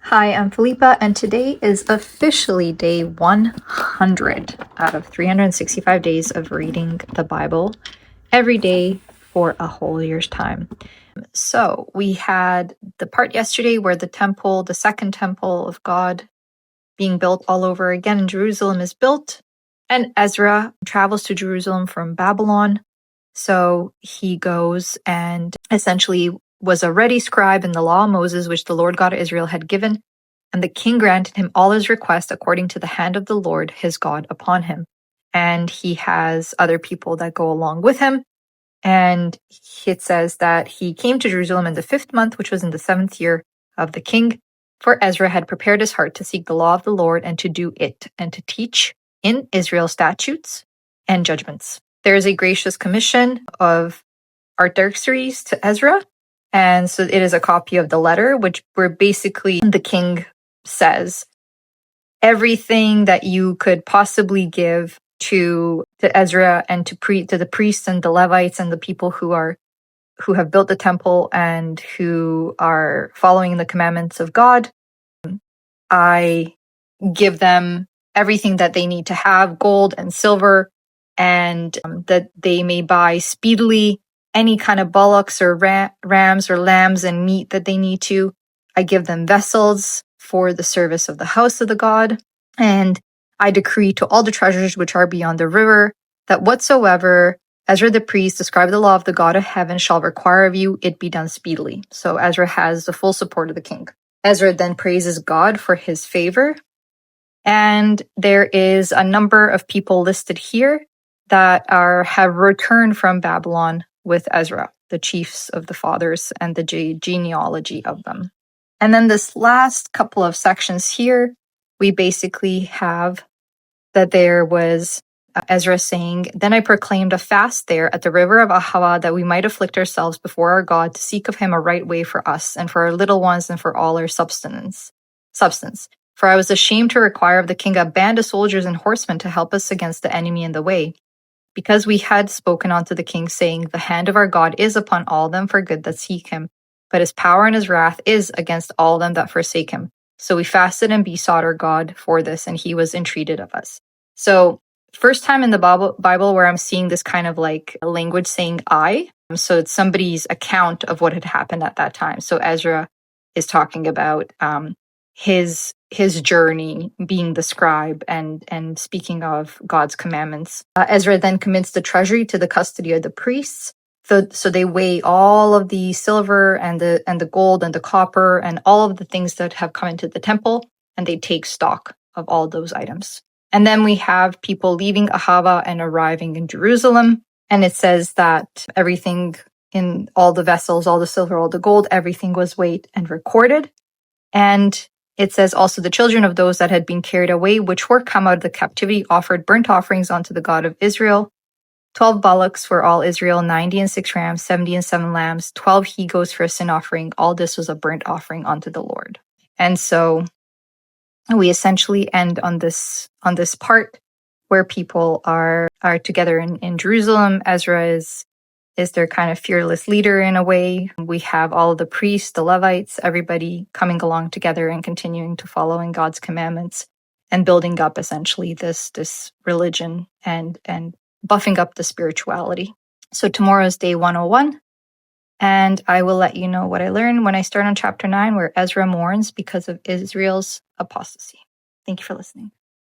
Hi, I'm Felipa, and today is officially day 100 out of 365 days of reading the Bible every day for a whole year's time. So, we had the part yesterday where the temple, the second temple of God, being built all over again in Jerusalem is built, and Ezra travels to Jerusalem from Babylon. So, he goes and essentially was a ready scribe in the law of Moses, which the Lord God of Israel had given. And the king granted him all his requests according to the hand of the Lord his God upon him. And he has other people that go along with him. And it says that he came to Jerusalem in the 5th month, which was in the 7th year of the king. For Ezra had prepared his heart to seek the law of the Lord and to do it, and to teach in Israel statutes and judgments. There is a gracious commission of Artaxerxes to Ezra. And so it is a copy of the letter, where basically the king says everything that you could possibly give to Ezra and to the priests and the Levites and the people who have built the temple and who are following the commandments of God. I give them everything that they need to have, gold and silver, and that they may buy speedily any kind of bullocks or rams or lambs and meat that they need to. I give them vessels for the service of the house of the God. And I decree to all the treasures which are beyond the river, that whatsoever Ezra the priest, the scribe of the law of the God of heaven, shall require of you, it be done speedily. So Ezra has the full support of the king. Ezra then praises God for his favor. And there is a number of people listed here that have returned from Babylon with Ezra, the chiefs of the fathers and the genealogy of them. And then this last couple of sections here, we basically have that there was Ezra saying, "Then I proclaimed a fast there at the river of Ahava, that we might afflict ourselves before our God to seek of him a right way for us and for our little ones and for all our substance. For I was ashamed to require of the king a band of soldiers and horsemen to help us against the enemy in the way, because we had spoken unto the king, saying, the hand of our God is upon all them for good that seek him, but his power and his wrath is against all them that forsake him. So we fasted and besought our God for this, and he was entreated of us." So first time in the Bible where I'm seeing this kind of like language saying I. So it's somebody's account of what had happened at that time. So Ezra is talking about his journey, being the scribe and speaking of God's commandments. Ezra then commits the treasury to the custody of the priests. So they weigh all of the silver and the gold and the copper and all of the things that have come into the temple, and they take stock of all those items. And then we have people leaving Ahava and arriving in Jerusalem. And it says that everything in all the vessels, all the silver, all the gold, everything was weighed and recorded. And it says also the children of those that had been carried away, which were come out of the captivity, offered burnt offerings unto the God of Israel. 12 bullocks for all Israel, 90 and 6 rams, 70 and 7 lambs, 12 he-goats for a sin offering. All this was a burnt offering unto the Lord. And so we essentially end on this part where people are together in Jerusalem. Ezra is their kind of fearless leader in a way. We have all of the priests, the Levites, everybody coming along together and continuing to follow in God's commandments and building up essentially this religion and buffing up the spirituality. So tomorrow is day 101. And I will let you know what I learned when I start on chapter 9, where Ezra mourns because of Israel's apostasy. Thank you for listening.